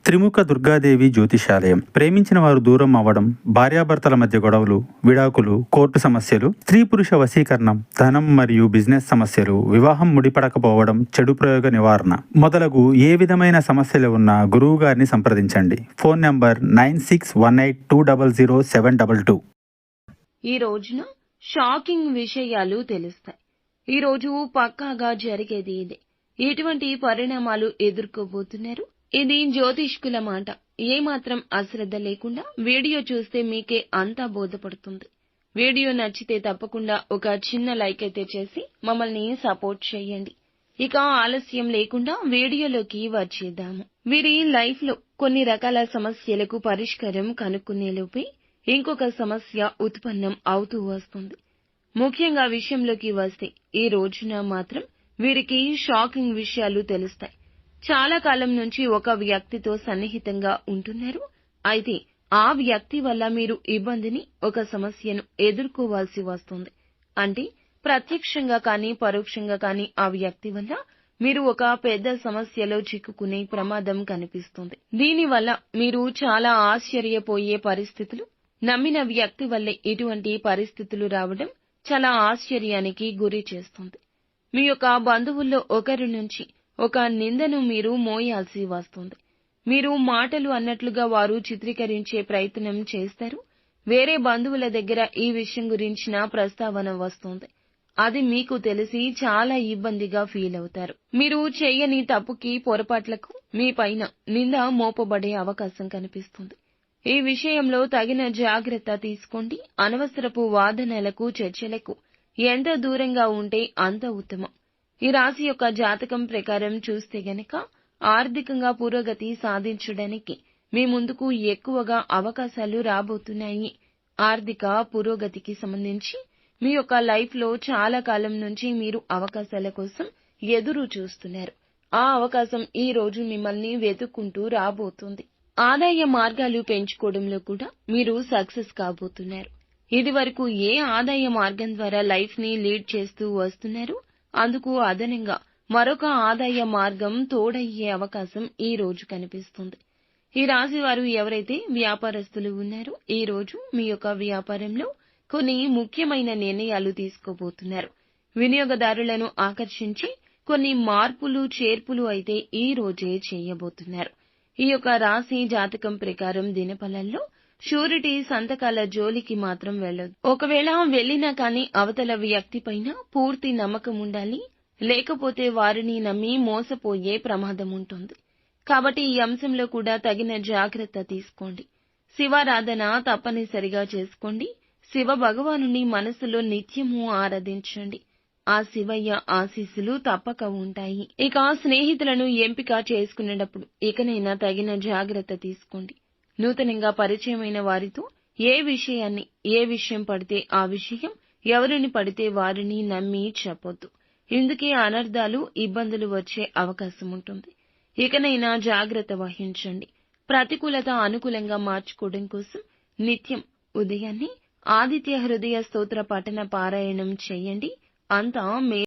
త్రిముఖ దుర్గాదేవి జ్యోతిషాలయం. ప్రేమించిన వారు దూరం అవ్వడం, భార్యాభర్తల మధ్య గొడవలు, విడాకులు, కోర్టు సమస్యలు, స్త్రీ పురుష వశీకరణం, ధనం మరియు బిజినెస్ సమస్యలు, వివాహం ముడిపడకపోవడం, చెడు ప్రయోగ నివారణ మొదలగు ఏ విధమైన సమస్యలు ఉన్నా గురువు గారిని సంప్రదించండి. Phone number 9618200722. ఈ రోజున షాకింగ్ విషయాలు తెలుస్తాయి. ఈ రోజు పక్కాగా జరిగేది ఇదే. ఎటువంటి పరిణామాలు ఎదుర్కోబోతున్నారు? ఇది జ్యోతిష్కుల మాట. ఏమాత్రం అశ్రద్ధ లేకుండా వీడియో చూస్తే మీకే అంతా బోధపడుతుంది. వీడియో నచ్చితే తప్పకుండా ఒక చిన్న లైక్ అయితే చేసి మమ్మల్ని సపోర్ట్ చేయండి. ఇక ఆలస్యం లేకుండా వీడియోలోకి వచ్చేద్దాము. వీరి లైఫ్ లో కొన్ని రకాల సమస్యలకు పరిష్కారం కనుక్కునేలోపే ఇంకొక సమస్య ఉత్పన్నం అవుతూ వస్తుంది. ముఖ్యంగా విషయంలోకి వస్తే ఈ రోజున మాత్రం వీరికి షాకింగ్ విషయాలు తెలుస్తాయి. చాలా కాలం నుంచి ఒక వ్యక్తితో సన్నిహితంగా ఉంటున్నారు. అయితే ఆ వ్యక్తి వల్ల మీరు ఇబ్బందిని, ఒక సమస్యను ఎదుర్కోవాల్సి వస్తుంది. అంటే ప్రత్యక్షంగా కానీ పరోక్షంగా కానీ ఆ వ్యక్తి వల్ల మీరు ఒక పెద్ద సమస్యలో చిక్కుకునే ప్రమాదం కనిపిస్తుంది. దీనివల్ల మీరు చాలా ఆశ్చర్యపోయే పరిస్థితులు, నమ్మిన వ్యక్తి వల్లే ఇటువంటి పరిస్థితులు రావడం చాలా ఆశ్చర్యానికి గురి చేస్తుంది. మీ యొక్క బంధువుల్లో ఒకరి నుంచి ఒక నిందను మీరు మోయాల్సి వస్తుంది. మీరు మాటలు అన్నట్లుగా వారు చిత్రీకరించే ప్రయత్నం చేస్తారు. వేరే బంధువుల దగ్గర ఈ విషయం గురించిన ప్రస్తావన వస్తుంది. అది మీకు తెలిసి చాలా ఇబ్బందిగా ఫీల్ అవుతారు. మీరు చేయని తప్పుకి, పొరపాట్లకు మీ పైన నింద మోపబడే అవకాశం కనిపిస్తుంది. ఈ విషయంలో తగిన జాగ్రత్త తీసుకోండి. అనవసరపు వాదనలకు, చర్చలకు ఎంత దూరంగా ఉంటే అంత ఉత్తమం. ఈ రాశి యొక్క జాతకం ప్రకారం చూస్తే గనక ఆర్థికంగా పురోగతి సాధించడానికి మీ ముందుకు ఎక్కువగా అవకాశాలు రాబోతున్నాయి. ఆర్థిక పురోగతికి సంబంధించి మీ యొక్క లైఫ్ లో చాలా కాలం నుంచి మీరు అవకాశాల కోసం ఎదురు చూస్తున్నారు. ఆ అవకాశం ఈ రోజు మిమ్మల్ని వెతుక్కుంటూ రాబోతుంది. ఆదాయ మార్గాలు పెంచుకోవడంలో కూడా మీరు సక్సెస్ కాబోతున్నారు. ఇదివరకు ఏ ఆదాయ మార్గం ద్వారా లైఫ్ ని లీడ్ చేస్తూ వస్తున్నారు, అందుకు అదనంగా మరొక ఆదాయ మార్గం తోడయ్యే అవకాశం ఈ రోజు కనిపిస్తుంది. ఈ రాశి వారు ఎవరైతే వ్యాపారస్తులు ఉన్నారో ఈ రోజు మీ యొక్క వ్యాపారంలో కొన్ని ముఖ్యమైన నిర్ణయాలు తీసుకోబోతున్నారు. వినియోగదారులను ఆకర్షించి కొన్ని మార్పులు, చేర్పులు అయితే ఈ రోజే చేయబోతున్నారు. ఈ యొక్క రాశి జాతకం ప్రకారం దినఫలంలో షూరిటీ సంతకాల జోలికి మాత్రం వెళ్ళొద్దు. ఒకవేళ వెళ్ళినా కానీ అవతల వ్యక్తి పైన పూర్తి నమ్మకం ఉండాలి. లేకపోతే వారిని నమ్మి మోసపోయే ప్రమాదం ఉంటుంది. కాబట్టి ఈ అంశంలో కూడా తగిన జాగ్రత్త తీసుకోండి. శివారాధన తప్పనిసరిగా చేసుకోండి. శివ భగవానుని మనసులో నిత్యము ఆరాధించండి. ఆ శివయ్య ఆశీస్సులు తప్పక ఉంటాయి. ఇక స్నేహితులను ఎంపిక చేసుకునేటప్పుడు ఇకనైనా తగిన జాగ్రత్త తీసుకోండి. నూతనంగా పరిచయమైన వారితో ఏ విషయం పడితే ఆ విషయం, ఎవరిని పడితే వారిని నమ్మి చెప్పొద్దు. ఇందుకే అనర్థాలు, ఇబ్బందులు వచ్చే అవకాశం ఉంటుంది. ఇకనైనా జాగ్రత్త వహించండి. ప్రతికూలత అనుకూలంగా మార్చుకోవడం కోసం నిత్యం ఉదయాన్నే ఆదిత్య హృదయ స్తోత్ర పఠన పారాయణం చేయండి. అంతా